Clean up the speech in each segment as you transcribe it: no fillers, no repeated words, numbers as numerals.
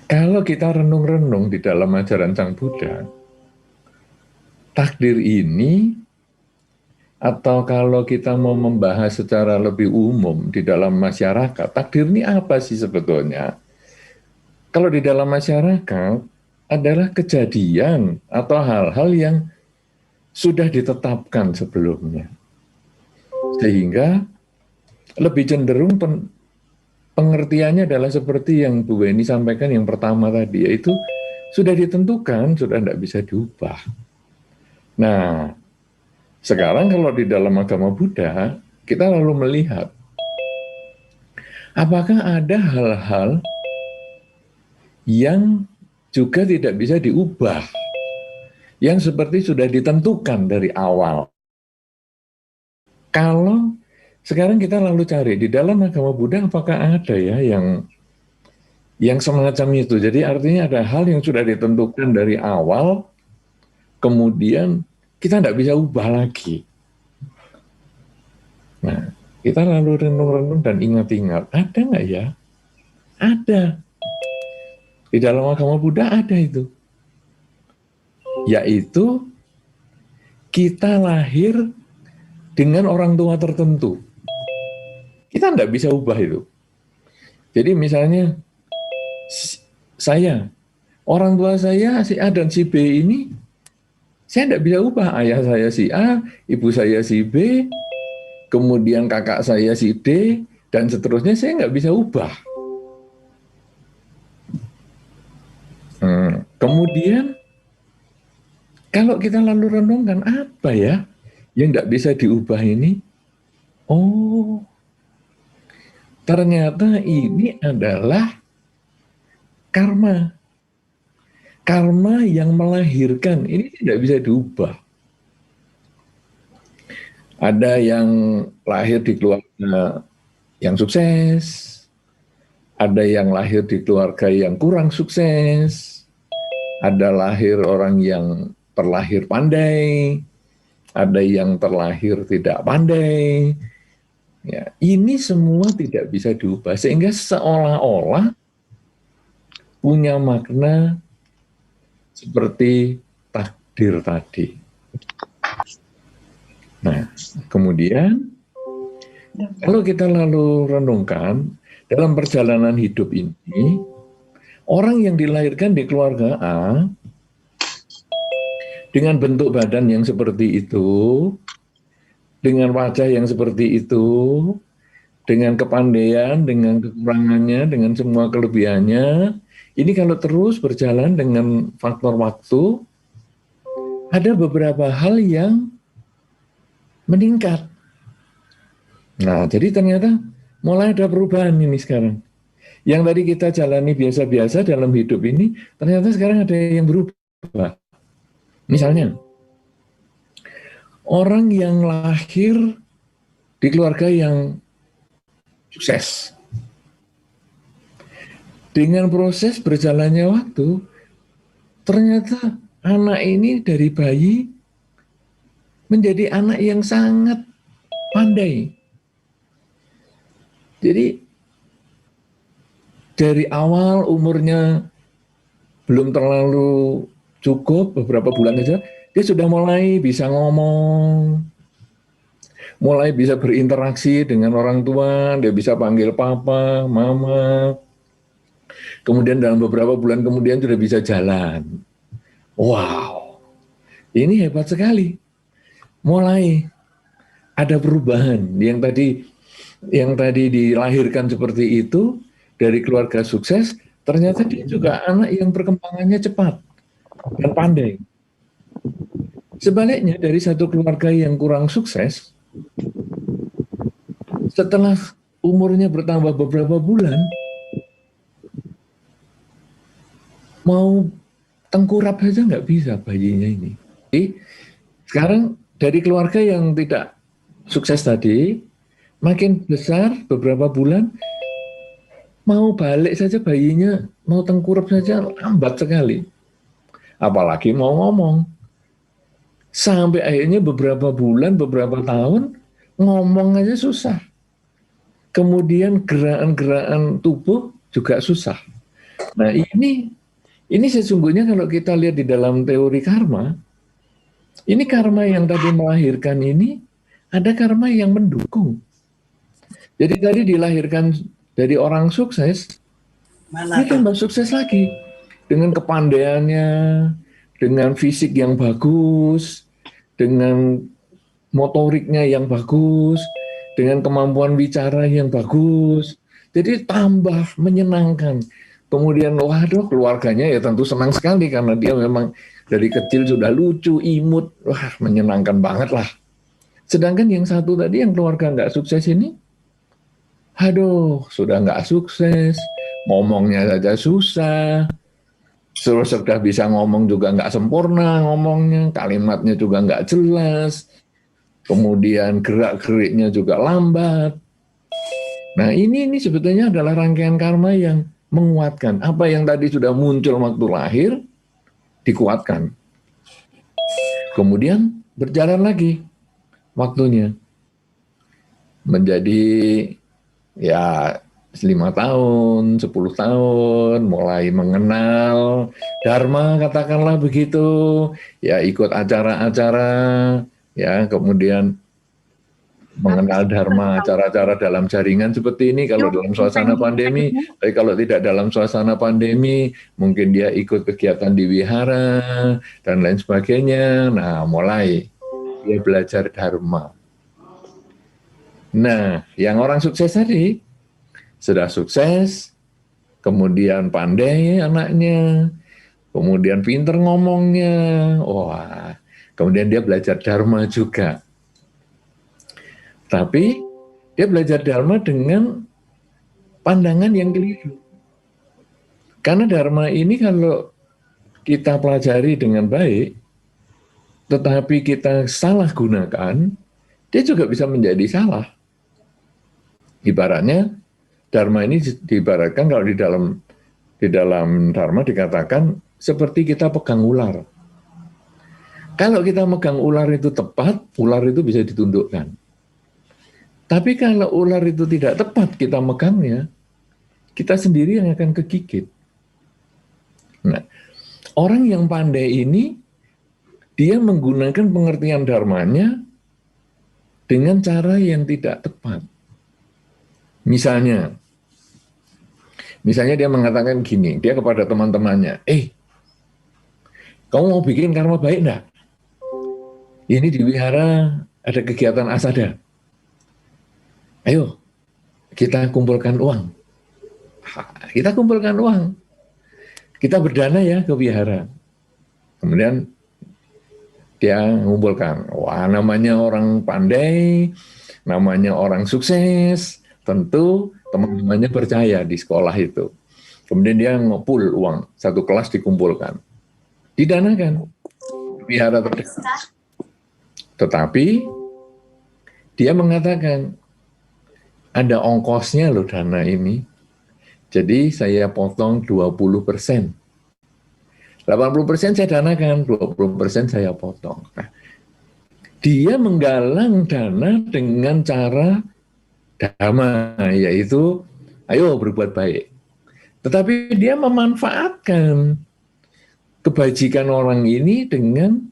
Kalau kita renung-renung di dalam ajaran Sang Buddha, takdir ini, atau kalau kita mau membahas secara lebih umum di dalam masyarakat, takdir ini apa sih sebetulnya? Kalau di dalam masyarakat adalah kejadian atau hal-hal yang sudah ditetapkan sebelumnya. Sehingga lebih cenderung pengertiannya adalah seperti yang Bu Weni sampaikan yang pertama tadi, yaitu sudah ditentukan, sudah tidak bisa diubah. Nah, sekarang kalau di dalam agama Buddha, kita lalu melihat apakah ada hal-hal yang juga tidak bisa diubah, yang seperti sudah ditentukan dari awal. Kalau sekarang kita lalu cari di dalam agama Buddha, apakah ada ya yang semacam itu. Jadi artinya ada hal yang sudah ditentukan dari awal, kemudian kita tidak bisa ubah lagi. Nah, kita lalu renung-renung dan ingat-ingat, ada nggak ya? Ada. Di dalam agama Buddha ada itu. Yaitu kita lahir dengan orang tua tertentu. Kita tidak bisa ubah itu. Jadi misalnya saya, orang tua saya si A dan si B ini, saya tidak bisa ubah. Ayah saya si A, ibu saya si B, kemudian kakak saya si D, dan seterusnya saya nggak bisa ubah. Kemudian kalau kita lalu renungkan apa ya yang nggak bisa diubah ini? Oh, ternyata ini adalah karma. Karma yang melahirkan, ini tidak bisa diubah. Ada yang lahir di keluarga yang sukses, ada yang lahir di keluarga yang kurang sukses, ada lahir orang yang terlahir pandai, ada yang terlahir tidak pandai. Ya, ini semua tidak bisa diubah, sehingga seolah-olah punya makna seperti takdir tadi. Nah, kemudian kalau kita lalu renungkan dalam perjalanan hidup ini, orang yang dilahirkan di keluarga A dengan bentuk badan yang seperti itu, dengan wajah yang seperti itu, dengan kepandaian, dengan kekurangannya, dengan semua kelebihannya, ini kalau terus berjalan dengan faktor waktu, ada beberapa hal yang meningkat. Nah, jadi ternyata mulai ada perubahan ini sekarang. Yang tadi kita jalani biasa-biasa dalam hidup ini, ternyata sekarang ada yang berubah. Misalnya, orang yang lahir di keluarga yang sukses. Dengan proses berjalannya waktu, ternyata anak ini dari bayi menjadi anak yang sangat pandai. Jadi dari awal umurnya belum terlalu cukup, beberapa bulan saja, dia sudah mulai bisa ngomong, mulai bisa berinteraksi dengan orang tua, dia bisa panggil papa, mama, kemudian dalam beberapa bulan kemudian sudah bisa jalan. Wow, ini hebat sekali. Mulai ada perubahan yang tadi dilahirkan seperti itu dari keluarga sukses, ternyata dia juga anak yang perkembangannya cepat dan pandai. Sebaliknya dari satu keluarga yang kurang sukses, setelah umurnya bertambah beberapa bulan, mau tengkurap saja nggak bisa bayinya ini. Jadi, sekarang dari keluarga yang tidak sukses tadi, makin besar beberapa bulan, mau balik saja bayinya, mau tengkurap saja lambat sekali. Apalagi mau ngomong. Sampai akhirnya beberapa bulan, beberapa tahun, ngomong aja susah. Kemudian gerakan-gerakan tubuh juga susah. Nah ini sesungguhnya kalau kita lihat di dalam teori karma, ini karma yang tadi melahirkan ini, ada karma yang mendukung. Jadi tadi dilahirkan dari orang sukses, dia tambah sukses lagi. Dengan kepandaiannya, dengan fisik yang bagus, dengan motoriknya yang bagus, dengan kemampuan bicara yang bagus. Jadi tambah menyenangkan. Kemudian waduh keluarganya ya tentu senang sekali karena dia memang dari kecil sudah lucu, imut, wah menyenangkan banget lah. Sedangkan yang satu tadi yang keluarga nggak sukses ini, aduh sudah nggak sukses, ngomongnya saja susah, sudah bisa ngomong juga nggak sempurna ngomongnya, kalimatnya juga nggak jelas, kemudian gerak-geriknya juga lambat. Nah ini sebetulnya adalah rangkaian karma yang menguatkan. Apa yang tadi sudah muncul waktu lahir, dikuatkan. Kemudian berjalan lagi waktunya. Menjadi ya 5 tahun, 10 tahun, mulai mengenal Dharma katakanlah begitu, ya ikut acara-acara, ya kemudian mengenal Dharma, cara-cara dalam jaringan seperti ini kalau dalam suasana pandemi, tapi kalau tidak dalam suasana pandemi, mungkin dia ikut kegiatan di wihara, dan lain sebagainya. Nah, mulai dia belajar Dharma. Nah, yang orang sukses tadi, sudah sukses, kemudian pandai anaknya, kemudian pinter ngomongnya, wah, kemudian dia belajar Dharma juga. Tapi dia belajar Dharma dengan pandangan yang keliru. Karena Dharma ini kalau kita pelajari dengan baik, tetapi kita salah gunakan, dia juga bisa menjadi salah. Ibaratnya, Dharma ini diibaratkan kalau di dalam Dharma dikatakan seperti kita pegang ular. Kalau kita megang ular itu tepat, ular itu bisa ditundukkan. Tapi kalau ular itu tidak tepat kita megangnya, kita sendiri yang akan kegigit. Nah, orang yang pandai ini, dia menggunakan pengertian dharmanya dengan cara yang tidak tepat. Misalnya dia mengatakan gini, dia kepada teman-temannya, kamu mau bikin karma baik enggak? Ini di wihara ada kegiatan asada. Ayo, kita kumpulkan uang. Kita kumpulkan uang. Kita berdana ya ke wihara. Kemudian dia mengumpulkan. Wah, namanya orang pandai, namanya orang sukses. Tentu teman-temannya percaya di sekolah itu. Kemudian dia ngepul uang, satu kelas dikumpulkan. Didanakan. Wihara terdekat. Tetapi dia mengatakan, ada ongkosnya loh dana ini. Jadi saya potong 20%. 80% saya danakan, 20% saya potong. Nah, dia menggalang dana dengan cara dhamma, yaitu ayo berbuat baik. Tetapi dia memanfaatkan kebajikan orang ini dengan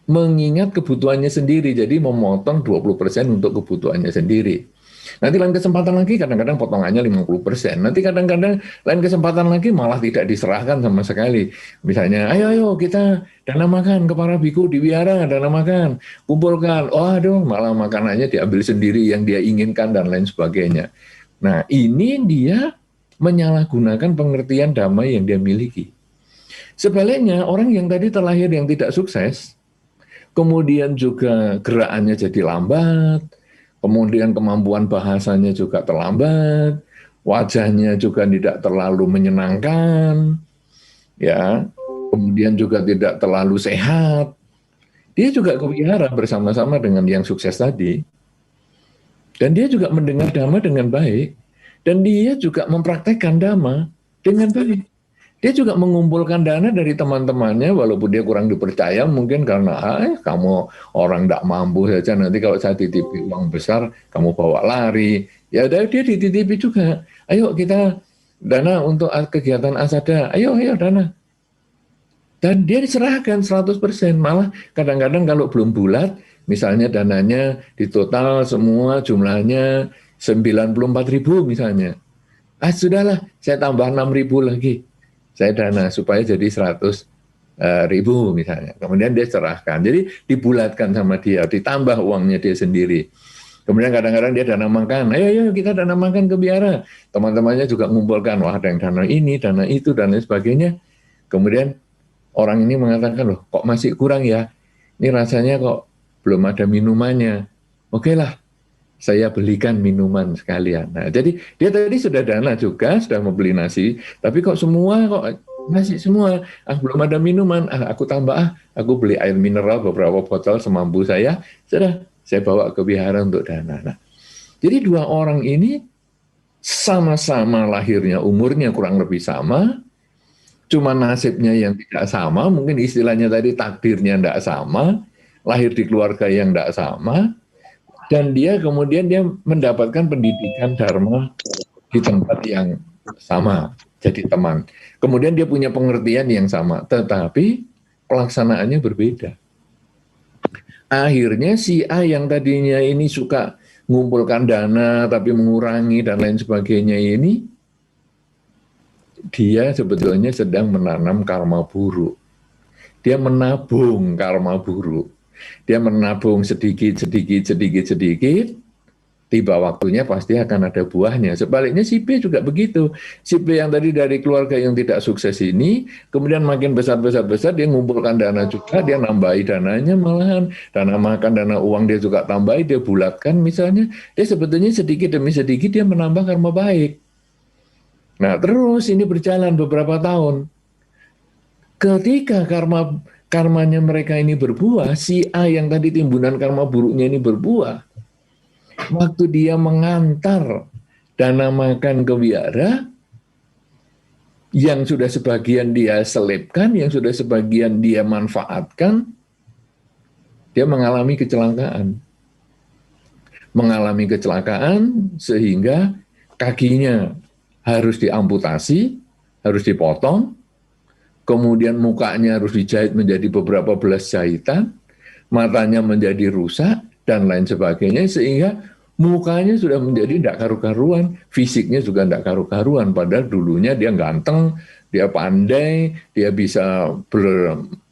mengingat kebutuhannya sendiri, jadi memotong 20% untuk kebutuhannya sendiri. Nanti lain kesempatan lagi kadang-kadang potongannya 50%. Nanti kadang-kadang lain kesempatan lagi malah tidak diserahkan sama sekali. Misalnya, ayo kita dana makan ke para biku di wihara, dana makan, kumpulkan. Oh aduh, malah makanannya diambil sendiri yang dia inginkan dan lain sebagainya. Nah ini dia menyalahgunakan pengertian dhamma yang dia miliki. Sebaliknya orang yang tadi terlahir yang tidak sukses, kemudian juga gerakannya jadi lambat, kemudian kemampuan bahasanya juga terlambat, wajahnya juga tidak terlalu menyenangkan, ya, kemudian juga tidak terlalu sehat. Dia juga ke wihara bersama-sama dengan yang sukses tadi, dan dia juga mendengar dhamma dengan baik, dan dia juga mempraktekkan dhamma dengan baik. Dia juga mengumpulkan dana dari teman-temannya, walaupun dia kurang dipercaya, mungkin karena kamu orang tidak mampu saja, nanti kalau saya titipi uang besar, kamu bawa lari. Ya dia dititipi juga. Ayo kita dana untuk kegiatan asada, ayo dana. Dan dia diserahkan 100%, malah kadang-kadang kalau belum bulat, misalnya dananya di total semua jumlahnya 94.000 misalnya. Sudahlah, saya tambah 6.000 lagi. Saya dana supaya jadi 100.000 misalnya. Kemudian dia serahkan. Jadi dibulatkan sama dia, ditambah uangnya dia sendiri. Kemudian kadang-kadang dia dana makan. Ayo kita dana makan ke biara. Teman-temannya juga mengumpulkan, wah ada yang dana ini, dana itu, dan lain sebagainya. Kemudian orang ini mengatakan, loh kok masih kurang ya? Ini rasanya kok belum ada minumannya. Oke lah, saya belikan minuman sekalian. Nah, jadi dia tadi sudah dana juga, sudah membeli nasi, tapi kok semua kok nasi semua, belum ada minuman, aku tambah, aku beli air mineral beberapa botol semampu saya, sudah saya bawa ke wihara untuk dana. Nah, jadi dua orang ini sama-sama lahirnya umurnya kurang lebih sama, cuma nasibnya yang tidak sama, mungkin istilahnya tadi takdirnya tidak sama, lahir di keluarga yang tidak sama, dan dia kemudian dia mendapatkan pendidikan dharma di tempat yang sama, jadi teman. Kemudian dia punya pengertian yang sama, tetapi pelaksanaannya berbeda. Akhirnya si A yang tadinya ini suka mengumpulkan dana tapi mengurangi dan lain sebagainya ini, dia sebetulnya sedang menanam karma buruk. Dia menabung karma buruk. Dia menabung sedikit, tiba waktunya pasti akan ada buahnya. Sebaliknya si B juga begitu. Si B yang tadi dari keluarga yang tidak sukses ini, kemudian makin besar, dia ngumpulkan dana juga, dia nambahi dananya malahan. Dana makan, dana uang dia juga tambahi, dia bulatkan misalnya. Dia sebetulnya sedikit demi sedikit dia menambah karma baik. Nah terus ini berjalan beberapa tahun. Ketika karmanya mereka ini berbuah, si A yang tadi timbunan karma buruknya ini berbuah, waktu dia mengantar dana makan ke wihara, yang sudah sebagian dia selipkan, yang sudah sebagian dia manfaatkan, dia mengalami kecelakaan. Mengalami kecelakaan sehingga kakinya harus diamputasi, harus dipotong, kemudian mukanya harus dijahit menjadi beberapa belas jahitan, matanya menjadi rusak, dan lain sebagainya, sehingga mukanya sudah menjadi tidak karu-karuan, fisiknya juga tidak karu-karuan, padahal dulunya dia ganteng, dia pandai, dia bisa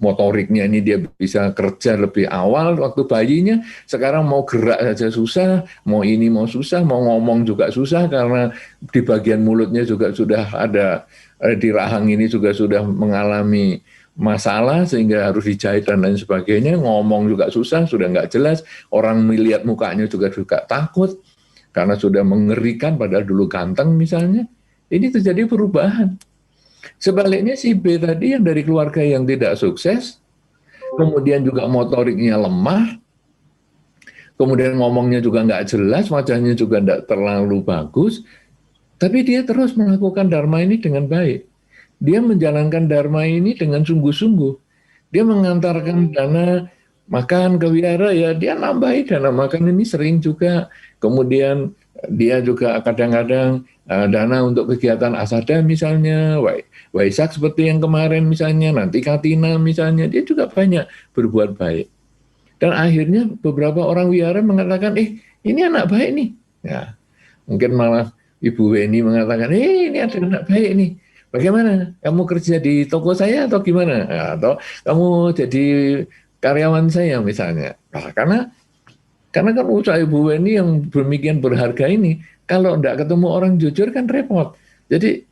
motoriknya ini dia bisa kerja lebih awal waktu bayinya, sekarang mau gerak saja susah, mau ini mau susah, mau ngomong juga susah, karena di bagian mulutnya juga sudah ada, di rahang ini juga sudah mengalami masalah sehingga harus dijahit dan lain sebagainya, ngomong juga susah, sudah nggak jelas, orang melihat mukanya juga takut karena sudah mengerikan padahal dulu ganteng misalnya. Ini terjadi perubahan. Sebaliknya si B tadi yang dari keluarga yang tidak sukses, kemudian juga motoriknya lemah, kemudian ngomongnya juga nggak jelas, wajahnya juga nggak terlalu bagus, tapi dia terus melakukan dharma ini dengan baik. Dia menjalankan dharma ini dengan sungguh-sungguh. Dia mengantarkan dana makan ke wihara, ya dia nambahi dana makan ini sering juga. Kemudian dia juga kadang-kadang dana untuk kegiatan asada misalnya, Waisak seperti yang kemarin misalnya, nanti Katina misalnya, dia juga banyak berbuat baik. Dan akhirnya beberapa orang wihara mengatakan, ini anak baik nih. Ya, mungkin malah Ibu Weni mengatakan, ini ada anak baik nih. Bagaimana? Kamu kerja di toko saya atau gimana? Atau kamu jadi karyawan saya misalnya. Nah, karena kan usaha Ibu Weni yang demikian berharga ini, kalau enggak ketemu orang jujur kan repot. Jadi,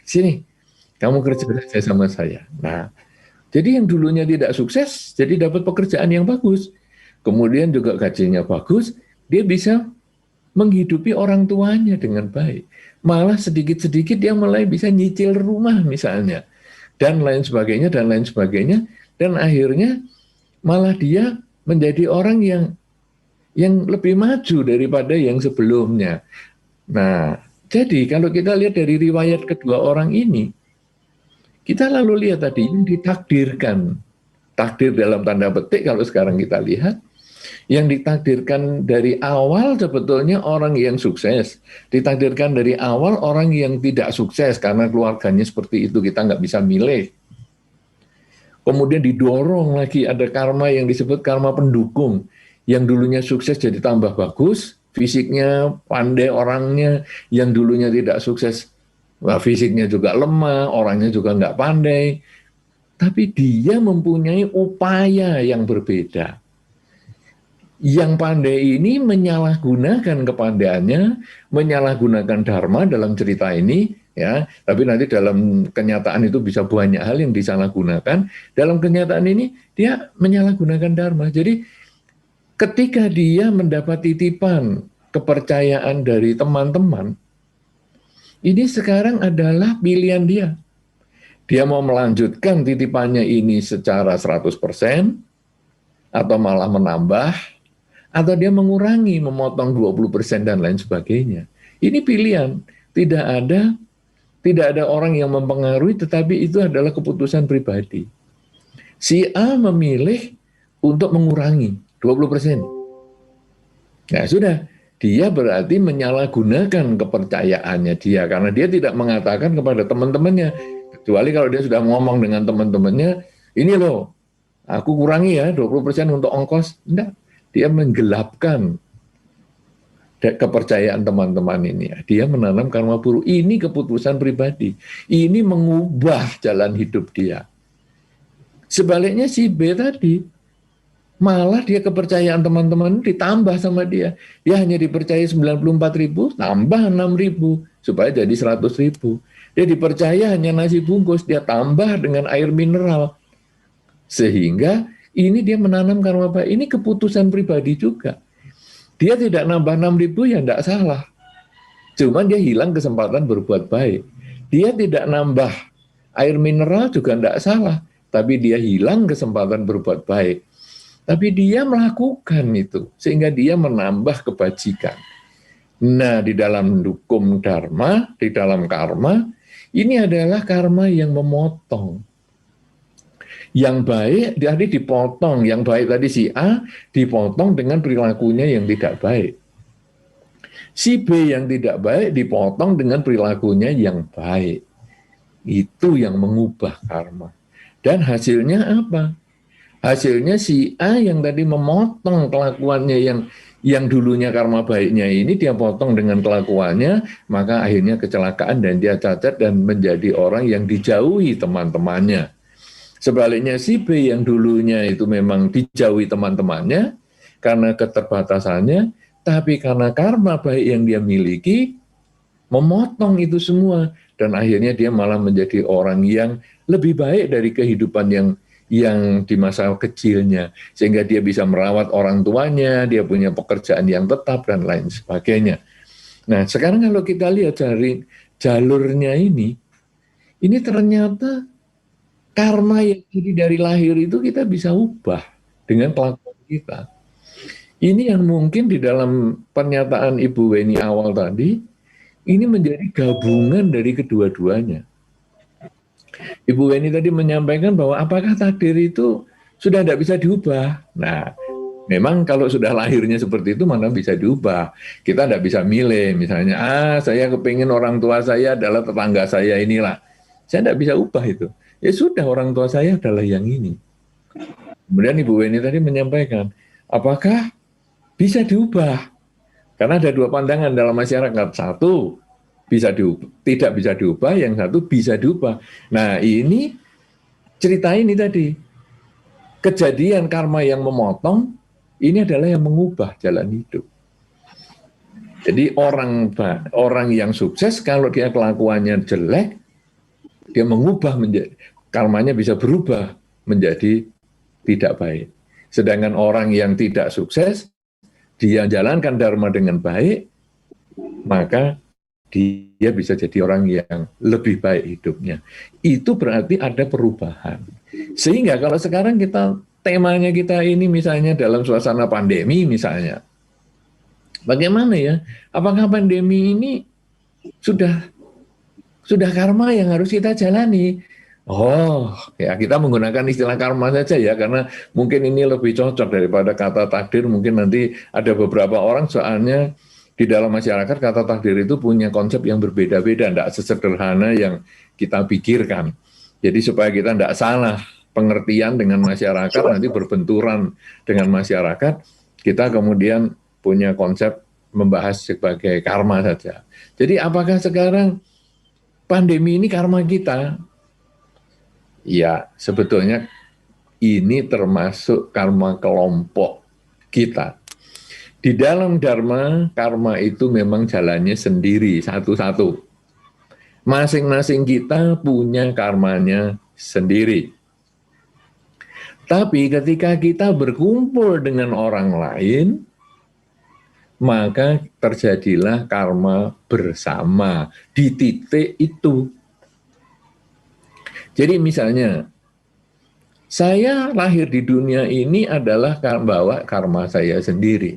sini, kamu kerja sama saya. Nah, jadi yang dulunya tidak sukses, jadi dapat pekerjaan yang bagus. Kemudian juga gajinya bagus, dia bisa menghidupi orang tuanya dengan baik. Malah sedikit-sedikit dia mulai bisa nyicil rumah misalnya, dan lain sebagainya, dan akhirnya malah dia menjadi orang yang lebih maju daripada yang sebelumnya. Nah, jadi kalau kita lihat dari riwayat kedua orang ini, kita lalu lihat tadi yang ditakdirkan, takdir dalam tanda petik kalau sekarang kita lihat, Yang ditakdirkan dari awal sebetulnya orang yang sukses. Ditakdirkan dari awal orang yang tidak sukses karena keluarganya seperti itu, kita nggak bisa milih. Kemudian didorong lagi, ada karma yang disebut karma pendukung. Yang dulunya sukses jadi tambah bagus, fisiknya, pandai orangnya. Yang dulunya tidak sukses, fisiknya juga lemah, orangnya juga nggak pandai. Tapi dia mempunyai upaya yang berbeda. Yang pandai ini menyalahgunakan kepandaiannya, menyalahgunakan dharma dalam cerita ini, ya. Tapi nanti dalam kenyataan itu bisa banyak hal yang disalahgunakan. Dalam kenyataan ini dia menyalahgunakan dharma. Jadi ketika dia mendapat titipan kepercayaan dari teman-teman, ini sekarang adalah pilihan dia. Dia mau melanjutkan titipannya ini secara 100% atau malah menambah, atau dia mengurangi, memotong 20% dan lain sebagainya. Ini pilihan, tidak ada orang yang mempengaruhi, tetapi itu adalah keputusan pribadi. Si A memilih untuk mengurangi 20%. Nah sudah, dia berarti menyalahgunakan kepercayaannya dia, karena dia tidak mengatakan kepada teman-temannya, kecuali kalau dia sudah ngomong dengan teman-temannya, ini loh, aku kurangi ya 20% untuk ongkos. Enggak. Dia menggelapkan kepercayaan teman-teman ini. Dia menanam karma buruk. Ini keputusan pribadi. Ini mengubah jalan hidup dia. Sebaliknya si B tadi, malah dia kepercayaan teman-teman ditambah sama dia. Dia hanya dipercaya 94.000, tambah 6.000, supaya jadi 100.000. Dia dipercaya hanya nasi bungkus, dia tambah dengan air mineral. Sehingga ini dia menanam karma baik. Ini keputusan pribadi juga. Dia tidak nambah 6.000 ya tidak salah. Cuman dia hilang kesempatan berbuat baik. Dia tidak nambah air mineral juga tidak salah. Tapi dia hilang kesempatan berbuat baik. Tapi dia melakukan itu. Sehingga dia menambah kebajikan. Nah, di dalam hukum dharma, di dalam karma, ini adalah karma yang memotong. Yang baik tadi dipotong, yang baik tadi si A dipotong dengan perilakunya yang tidak baik. Si B yang tidak baik dipotong dengan perilakunya yang baik. Itu yang mengubah karma. Dan hasilnya apa? Hasilnya si A yang tadi memotong kelakuannya yang dulunya karma baiknya ini, dia potong dengan kelakuannya, maka akhirnya kecelakaan dan dia cacat dan menjadi orang yang dijauhi teman-temannya. Sebaliknya si B yang dulunya itu memang dijauhi teman-temannya karena keterbatasannya, tapi karena karma baik yang dia miliki, memotong itu semua. Dan akhirnya dia malah menjadi orang yang lebih baik dari kehidupan yang di masa kecilnya. Sehingga dia bisa merawat orang tuanya, dia punya pekerjaan yang tetap, dan lain sebagainya. Nah, sekarang kalau kita lihat dari jalurnya ini ternyata karma yang jadi dari lahir itu kita bisa ubah dengan kelakuan kita. Ini yang mungkin di dalam pernyataan Ibu Weni awal tadi, ini menjadi gabungan dari kedua-duanya. Ibu Weni tadi menyampaikan bahwa apakah takdir itu sudah tidak bisa diubah. Nah, memang kalau sudah lahirnya seperti itu mana bisa diubah. Kita tidak bisa milih, misalnya, saya kepingin orang tua saya adalah tetangga saya inilah. Saya tidak bisa ubah itu. Ya sudah, orang tua saya adalah yang ini. Kemudian Ibu Weni tadi menyampaikan, apakah bisa diubah? Karena ada dua pandangan dalam masyarakat. Satu, tidak bisa diubah, yang satu bisa diubah. Nah, ini cerita ini tadi. Kejadian karma yang memotong, ini adalah yang mengubah jalan hidup. Jadi orang yang sukses, kalau dia kelakuannya jelek, dia mengubah menjadi, karmanya bisa berubah menjadi tidak baik. Sedangkan orang yang tidak sukses, dia jalankan dharma dengan baik, maka dia bisa jadi orang yang lebih baik hidupnya. Itu berarti ada perubahan. Sehingga kalau sekarang temanya kita ini misalnya dalam suasana pandemi misalnya, bagaimana ya? Apakah pandemi ini sudah karma yang harus kita jalani? Oh, ya kita menggunakan istilah karma saja ya, karena mungkin ini lebih cocok daripada kata takdir. Mungkin nanti ada beberapa orang soalnya di dalam masyarakat kata takdir itu punya konsep yang berbeda-beda, tidak sesederhana yang kita pikirkan. Jadi supaya kita tidak salah pengertian dengan masyarakat, nanti berbenturan dengan masyarakat, kita kemudian punya konsep membahas sebagai karma saja. Jadi apakah sekarang pandemi ini karma kita? Ya, sebetulnya ini termasuk karma kelompok kita. Di dalam dharma, karma itu memang jalannya sendiri, satu-satu. Masing-masing kita punya karmanya sendiri. Tapi ketika kita berkumpul dengan orang lain, maka terjadilah karma bersama di titik itu. Jadi misalnya, saya lahir di dunia ini adalah bawa karma saya sendiri.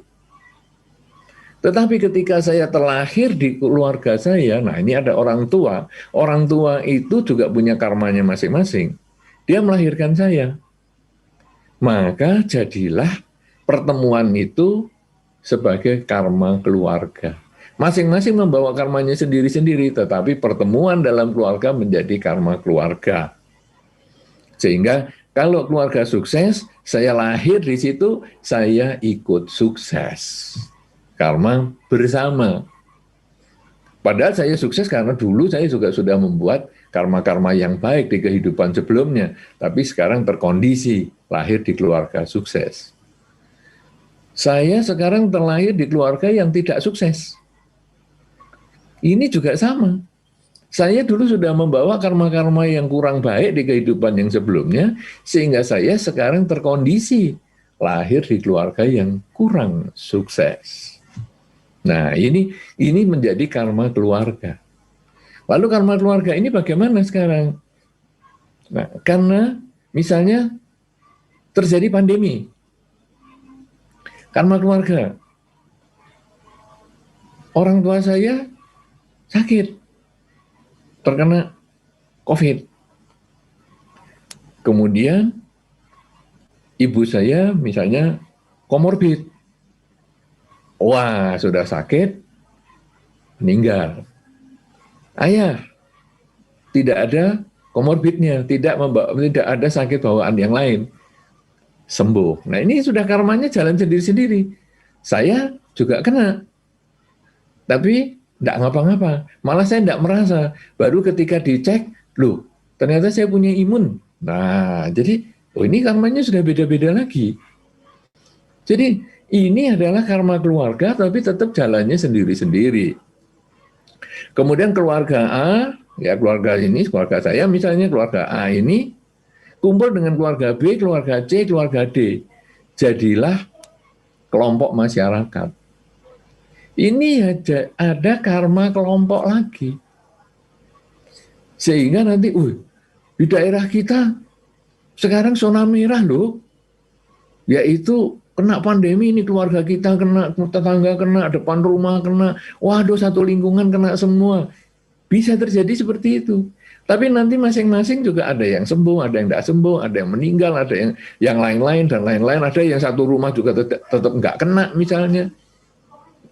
Tetapi ketika saya terlahir di keluarga saya, nah ini ada orang tua. Orang tua itu juga punya karmanya masing-masing. Dia melahirkan saya. Maka jadilah pertemuan itu sebagai karma keluarga. Masing-masing membawa karmanya sendiri-sendiri, tetapi pertemuan dalam keluarga menjadi karma keluarga. Sehingga kalau keluarga sukses, saya lahir di situ, saya ikut sukses. Karma bersama. Padahal saya sukses karena dulu saya juga sudah membuat karma-karma yang baik di kehidupan sebelumnya. Tapi sekarang terkondisi, lahir di keluarga sukses. Saya sekarang terlahir di keluarga yang tidak sukses. Ini juga sama. Saya dulu sudah membawa karma-karma yang kurang baik di kehidupan yang sebelumnya, sehingga saya sekarang terkondisi lahir di keluarga yang kurang sukses. Nah, ini menjadi karma keluarga. Lalu karma keluarga ini bagaimana sekarang? Nah, karena misalnya terjadi pandemi, karma keluarga, orang tua saya sakit, terkena COVID. Kemudian ibu saya misalnya komorbid. Wah, sudah sakit, meninggal. Ayah, tidak ada komorbidnya, tidak ada sakit bawaan yang lain. Sembuh. Nah, ini sudah karmanya jalan sendiri-sendiri. Saya juga kena. Tapi tidak ngapa-ngapa, malah saya tidak merasa. Baru ketika dicek, loh, ternyata saya punya imun. Nah, jadi, ini karmanya sudah beda-beda lagi. Jadi, ini adalah karma keluarga, tapi tetap jalannya sendiri-sendiri. Kemudian keluarga A, ya keluarga ini, keluarga saya misalnya, keluarga A ini, kumpul dengan keluarga B, keluarga C, keluarga D. Jadilah kelompok masyarakat. Ini ada karma kelompok lagi. Sehingga nanti, di daerah kita sekarang zona merah loh. Yaitu kena pandemi, ini keluarga kita kena, tetangga kena, depan rumah kena, waduh satu lingkungan kena semua. Bisa terjadi seperti itu. Tapi nanti masing-masing juga ada yang sembuh, ada yang tidak sembuh, ada yang meninggal, ada yang lain-lain dan lain-lain. Ada yang satu rumah juga tetap nggak kena misalnya.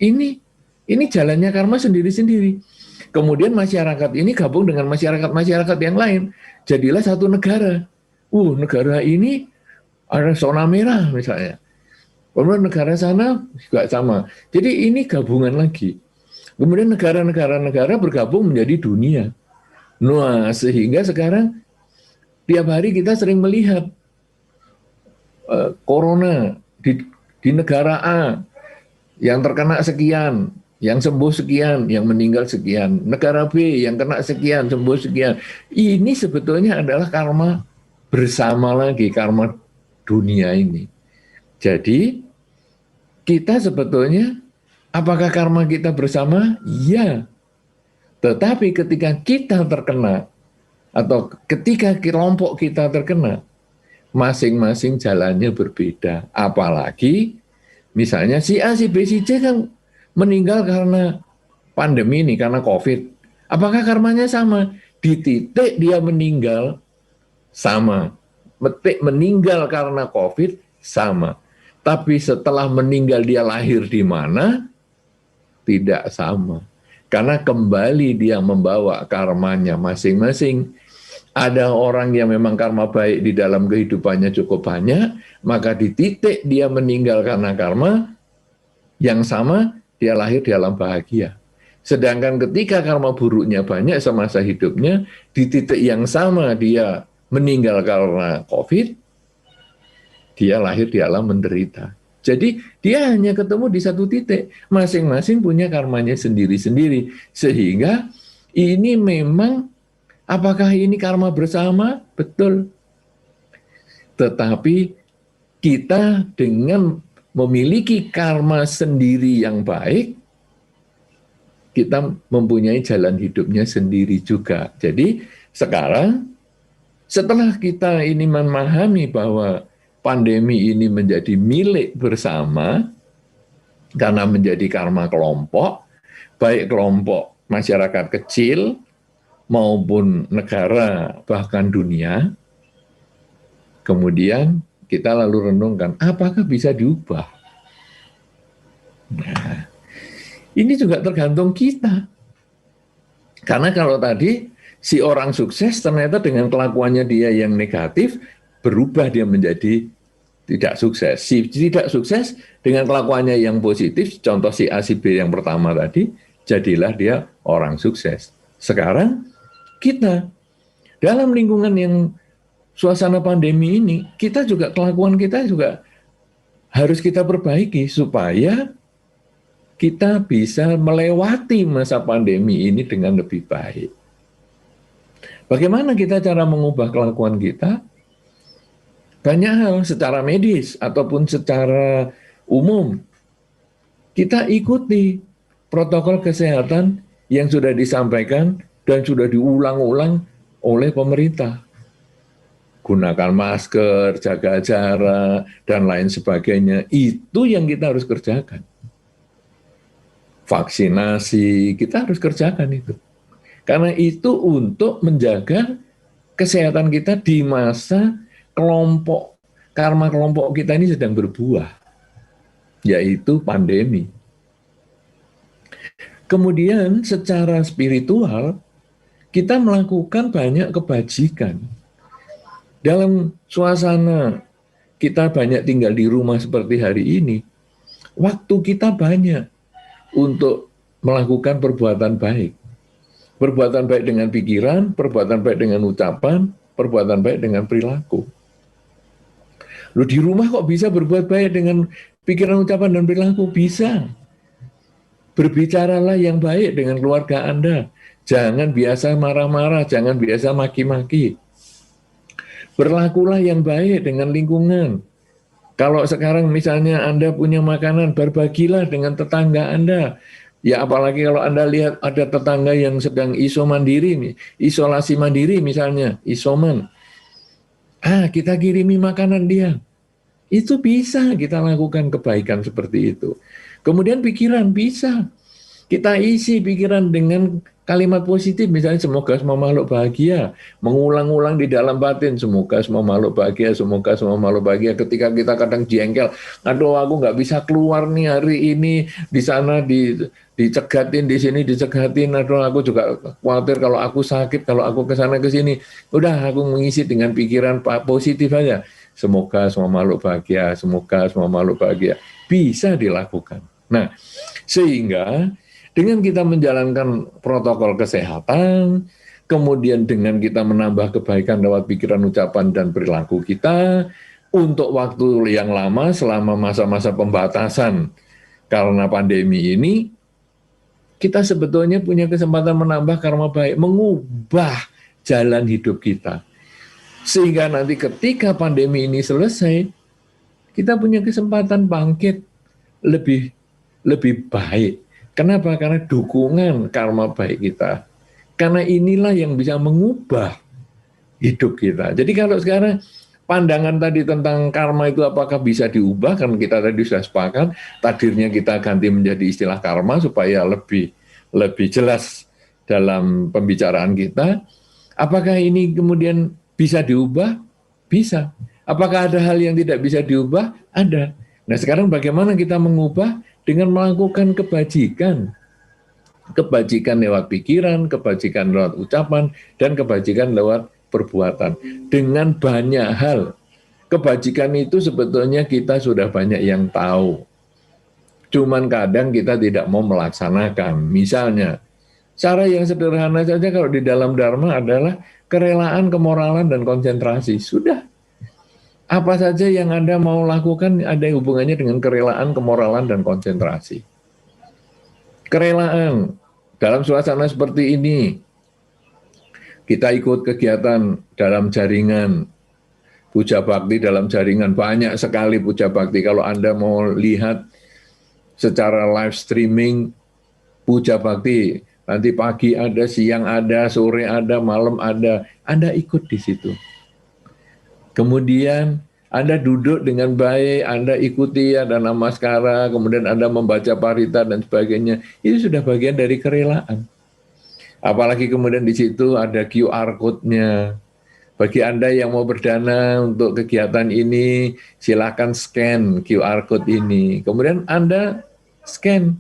Ini jalannya karma sendiri-sendiri. Kemudian masyarakat ini gabung dengan masyarakat-masyarakat yang lain. Jadilah satu negara. Negara ini ada zona merah misalnya. Kemudian negara sana juga sama. Jadi ini gabungan lagi. Kemudian negara-negara bergabung menjadi dunia. Nah, sehingga sekarang tiap hari kita sering melihat corona di negara A yang terkena sekian, yang sembuh sekian, yang meninggal sekian. Negara B yang kena sekian, sembuh sekian. Ini sebetulnya adalah karma bersama lagi, karma dunia ini. Jadi, kita sebetulnya, apakah karma kita bersama? Ya. Tetapi ketika kita terkena, atau ketika kelompok kita terkena, masing-masing jalannya berbeda. Apalagi, misalnya si A, si B, si C kan meninggal karena pandemi ini, karena COVID. Apakah karmanya sama? Di titik dia meninggal, sama. Meninggal karena COVID, sama. Tapi setelah meninggal dia lahir di mana, tidak sama. Karena kembali dia membawa karmanya masing-masing. Ada orang yang memang karma baik di dalam kehidupannya cukup banyak, maka di titik dia meninggal karena karma, yang sama dia lahir di alam bahagia. Sedangkan ketika karma buruknya banyak semasa hidupnya, di titik yang sama dia meninggal karena COVID, dia lahir di alam menderita. Jadi dia hanya ketemu di satu titik, masing-masing punya karmanya sendiri-sendiri. Sehingga ini memang, apakah ini karma bersama? Betul. Tetapi kita dengan memiliki karma sendiri yang baik, kita mempunyai jalan hidupnya sendiri juga. Jadi sekarang setelah kita ini memahami bahwa pandemi ini menjadi milik bersama karena menjadi karma kelompok, baik kelompok masyarakat kecil maupun negara bahkan dunia, kemudian kita lalu renungkan apakah bisa diubah. Nah, ini juga tergantung kita. Karena kalau tadi si orang sukses ternyata dengan kelakuannya dia yang negatif, berubah dia menjadi tidak sukses. Si tidak sukses dengan kelakuannya yang positif, contoh si A, si B yang pertama tadi, jadilah dia orang sukses. Sekarang kita dalam lingkungan yang suasana pandemi ini, kita juga kelakuan kita juga harus kita perbaiki supaya kita bisa melewati masa pandemi ini dengan lebih baik. Bagaimana kita cara mengubah kelakuan kita? Banyak hal secara medis ataupun secara umum. Kita ikuti protokol kesehatan yang sudah disampaikan dan sudah diulang-ulang oleh pemerintah. Gunakan masker, jaga jarak, dan lain sebagainya. Itu yang kita harus kerjakan. Vaksinasi, kita harus kerjakan itu. Karena itu untuk menjaga kesehatan kita di masa kelompok, karma kelompok kita ini sedang berbuah, yaitu pandemi. Kemudian secara spiritual, kita melakukan banyak kebajikan. Dalam suasana kita banyak tinggal di rumah seperti hari ini, waktu kita banyak untuk melakukan perbuatan baik. Perbuatan baik dengan pikiran, perbuatan baik dengan ucapan, perbuatan baik dengan perilaku. Loh, di rumah kok bisa berbuat baik dengan pikiran, ucapan, dan perilaku? Bisa. Berbicaralah yang baik dengan keluarga Anda. Jangan biasa marah-marah, jangan biasa maki-maki. Berlakulah yang baik dengan lingkungan. Kalau sekarang misalnya Anda punya makanan, berbagilah dengan tetangga Anda. Ya apalagi kalau Anda lihat ada tetangga yang sedang isolasi mandiri misalnya, isoman. Kita kirimi makanan dia. Itu bisa kita lakukan kebaikan seperti itu. Kemudian pikiran bisa. Kita isi pikiran dengan kalimat positif, misalnya semoga semua makhluk bahagia, mengulang-ulang di dalam batin, semoga semua makhluk bahagia, semoga semua makhluk bahagia. Ketika kita kadang jengkel, aduh aku nggak bisa keluar nih hari ini, di sana dicegatin, di sini dicegatin, aduh aku juga khawatir kalau aku sakit, kalau aku kesana ke sini. Udah aku mengisi dengan pikiran positif aja. Semoga semua makhluk bahagia, semoga semua makhluk bahagia. Bisa dilakukan. Nah, sehingga dengan kita menjalankan protokol kesehatan, kemudian dengan kita menambah kebaikan lewat pikiran, ucapan, dan perilaku kita, untuk waktu yang lama selama masa-masa pembatasan karena pandemi ini, kita sebetulnya punya kesempatan menambah karma baik, mengubah jalan hidup kita. Sehingga nanti ketika pandemi ini selesai, kita punya kesempatan bangkit lebih baik. Kenapa? Karena dukungan karma baik kita. Karena inilah yang bisa mengubah hidup kita. Jadi kalau sekarang pandangan tadi tentang karma itu apakah bisa diubah, karena kita tadi sudah sepakat, takdirnya kita ganti menjadi istilah karma supaya lebih jelas dalam pembicaraan kita. Apakah ini kemudian Bisa diubah? Bisa. Apakah ada hal yang tidak bisa diubah? Ada. Nah sekarang bagaimana kita mengubah? Dengan melakukan kebajikan. Kebajikan lewat pikiran, kebajikan lewat ucapan, dan kebajikan lewat perbuatan. Dengan banyak hal. Kebajikan itu sebetulnya kita sudah banyak yang tahu. Cuman kadang kita tidak mau melaksanakan. Misalnya, cara yang sederhana saja kalau di dalam Dharma adalah kerelaan, kemoralan, dan konsentrasi. Sudah. Apa saja yang Anda mau lakukan ada hubungannya dengan kerelaan, kemoralan, dan konsentrasi. Kerelaan, dalam suasana seperti ini, kita ikut kegiatan dalam jaringan, puja bakti dalam jaringan, banyak sekali puja bakti. Kalau Anda mau lihat secara live streaming, puja bakti, nanti pagi ada, siang ada, sore ada, malam ada, Anda ikut di situ. Kemudian Anda duduk dengan baik, Anda ikuti ada namaskara, kemudian Anda membaca parita dan sebagainya. Itu sudah bagian dari kerelaan. Apalagi kemudian di situ ada QR code-nya. Bagi Anda yang mau berdana untuk kegiatan ini, silakan scan QR code ini. Kemudian Anda scan.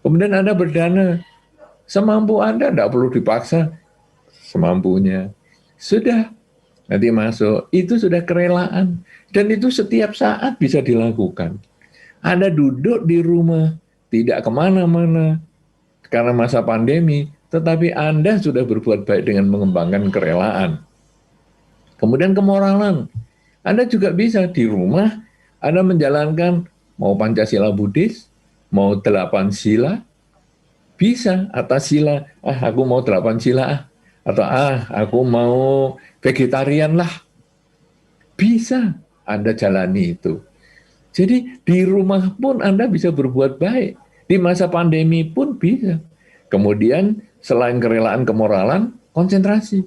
Kemudian Anda berdana. Semampu Anda, tidak perlu dipaksa. Semampunya. Sudah. Nanti masuk, itu sudah kerelaan. Dan itu setiap saat bisa dilakukan. Anda duduk di rumah, tidak kemana-mana, karena masa pandemi, tetapi Anda sudah berbuat baik dengan mengembangkan kerelaan. Kemudian kemoralan. Anda juga bisa di rumah, Anda menjalankan mau Pancasila Buddhis, mau 8 sila, bisa atas sila, aku mau 8 sila, atau aku mau vegetarian lah. Bisa Anda jalani itu. Jadi di rumah pun Anda bisa berbuat baik. Di masa pandemi pun bisa. Kemudian selain kerelaan, kemoralan, konsentrasi.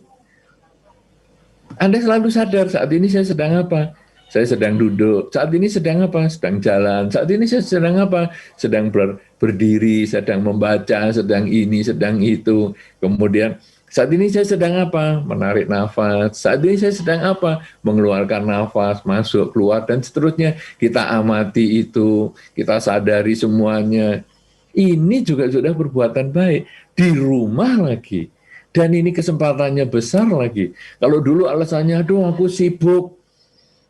Anda selalu sadar saat ini saya sedang apa? Saya sedang duduk. Saat ini sedang apa? Sedang jalan. Saat ini saya sedang apa? Sedang berdiri, sedang membaca, sedang ini, sedang itu. Kemudian saat ini saya sedang apa? Menarik nafas. Saat ini saya sedang apa? Mengeluarkan nafas, masuk, keluar, dan seterusnya. Kita amati itu, kita sadari semuanya. Ini juga sudah perbuatan baik. Di rumah lagi. Dan ini kesempatannya besar lagi. Kalau dulu alasannya, aduh aku sibuk,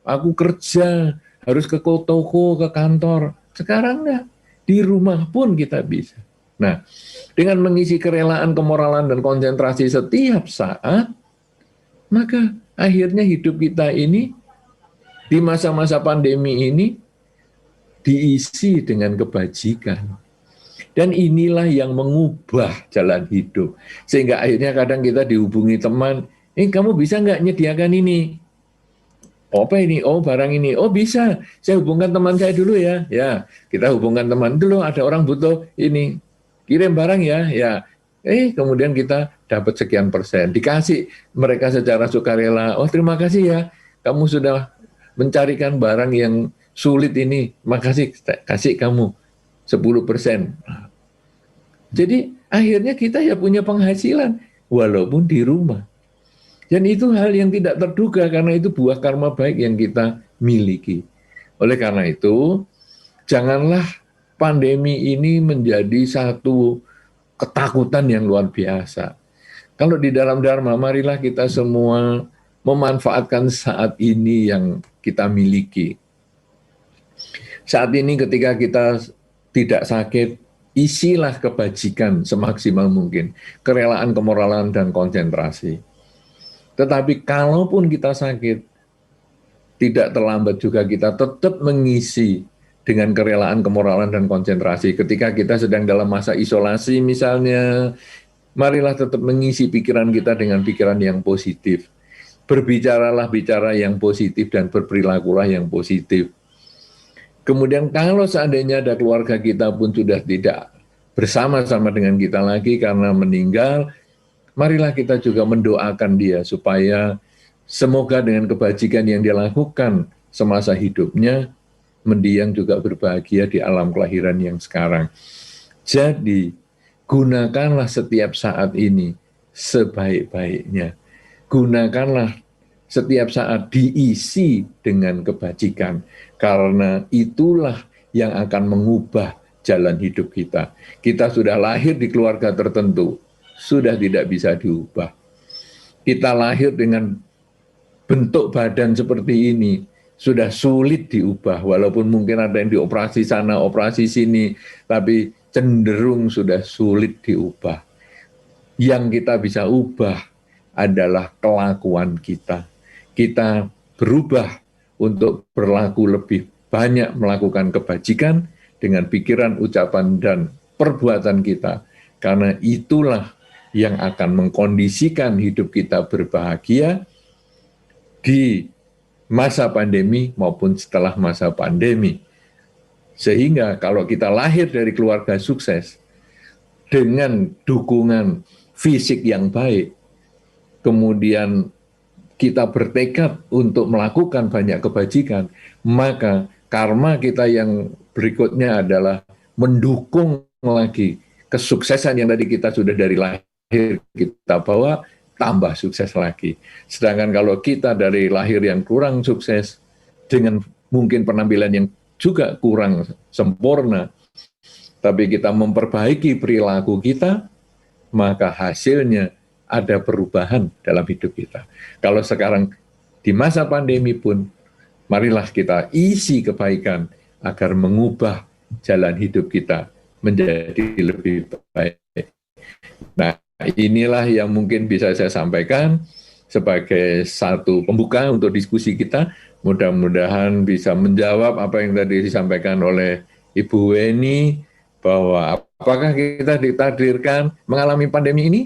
aku kerja, harus ke toko, ke kantor. Sekarang enggak. Di rumah pun kita bisa. Nah, dengan mengisi kerelaan, kemoralan, dan konsentrasi setiap saat, maka akhirnya hidup kita ini di masa-masa pandemi ini diisi dengan kebajikan. Dan inilah yang mengubah jalan hidup. Sehingga akhirnya kadang kita dihubungi teman, kamu bisa nggak nyediakan ini? Apa ini? Oh barang ini. Oh bisa, saya hubungkan teman saya dulu ya. Ya, kita hubungkan teman dulu, ada orang butuh ini. Kirim barang ya, ya. Kemudian kita dapat sekian persen. Dikasih mereka secara sukarela. Oh terima kasih ya, kamu sudah mencarikan barang yang sulit ini. Makasih, kasih kamu 10%. Jadi akhirnya kita ya punya penghasilan walaupun di rumah. Dan itu hal yang tidak terduga karena itu buah karma baik yang kita miliki. Oleh karena itu, janganlah pandemi ini menjadi satu ketakutan yang luar biasa. Kalau di dalam Dharma, marilah kita semua memanfaatkan saat ini yang kita miliki. Saat ini ketika kita tidak sakit, isilah kebajikan semaksimal mungkin, kerelaan, kemoralan, dan konsentrasi. Tetapi kalaupun kita sakit, tidak terlambat juga kita tetap mengisi dengan kerelaan, kemoralan, dan konsentrasi. Ketika kita sedang dalam masa isolasi misalnya, marilah tetap mengisi pikiran kita dengan pikiran yang positif. Berbicaralah bicara yang positif dan berperilakulah yang positif. Kemudian kalau seandainya ada keluarga kita pun sudah tidak bersama-sama dengan kita lagi karena meninggal, marilah kita juga mendoakan dia supaya semoga dengan kebajikan yang dia lakukan semasa hidupnya, mendiang juga berbahagia di alam kelahiran yang sekarang. Jadi, gunakanlah setiap saat ini sebaik-baiknya. Gunakanlah setiap saat diisi dengan kebajikan, karena itulah yang akan mengubah jalan hidup kita. Kita sudah lahir di keluarga tertentu, sudah tidak bisa diubah. Kita lahir dengan bentuk badan seperti ini, sudah sulit diubah, walaupun mungkin ada yang dioperasi sana, operasi sini, tapi cenderung sudah sulit diubah. Yang kita bisa ubah adalah kelakuan kita. Kita berubah untuk berlaku lebih banyak melakukan kebajikan dengan pikiran, ucapan, dan perbuatan kita. Karena itulah yang akan mengkondisikan hidup kita berbahagia di masa pandemi maupun setelah masa pandemi. Sehingga kalau kita lahir dari keluarga sukses dengan dukungan fisik yang baik, kemudian kita bertekad untuk melakukan banyak kebajikan, maka karma kita yang berikutnya adalah mendukung lagi kesuksesan yang tadi kita sudah dari lahir kita bawa, tambah sukses lagi. Sedangkan kalau kita dari lahir yang kurang sukses, dengan mungkin penampilan yang juga kurang sempurna, tapi kita memperbaiki perilaku kita, maka hasilnya ada perubahan dalam hidup kita. Kalau sekarang di masa pandemi pun, marilah kita isi kebaikan agar mengubah jalan hidup kita menjadi lebih baik. Nah, inilah yang mungkin bisa saya sampaikan sebagai satu pembuka untuk diskusi kita. Mudah-mudahan bisa menjawab apa yang tadi disampaikan oleh Ibu Weni, bahwa apakah kita ditakdirkan mengalami pandemi ini?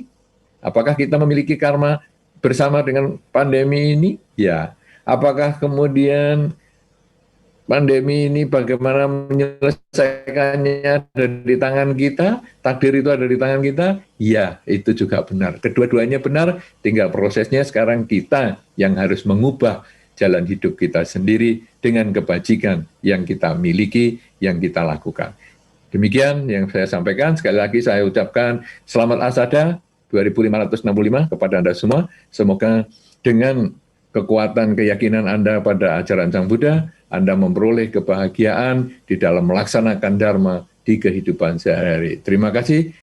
Apakah kita memiliki karma bersama dengan pandemi ini? Ya. Apakah kemudian pandemi ini bagaimana menyelesaikannya ada di tangan kita? Takdir itu ada di tangan kita? Ya, itu juga benar. Kedua-duanya benar, tinggal prosesnya sekarang kita yang harus mengubah jalan hidup kita sendiri dengan kebajikan yang kita miliki, yang kita lakukan. Demikian yang saya sampaikan. Sekali lagi saya ucapkan selamat Asada 2565 kepada Anda semua. Semoga dengan kekuatan keyakinan Anda pada ajaran Sang Buddha, Anda memperoleh kebahagiaan di dalam melaksanakan Dharma di kehidupan sehari-hari. Terima kasih.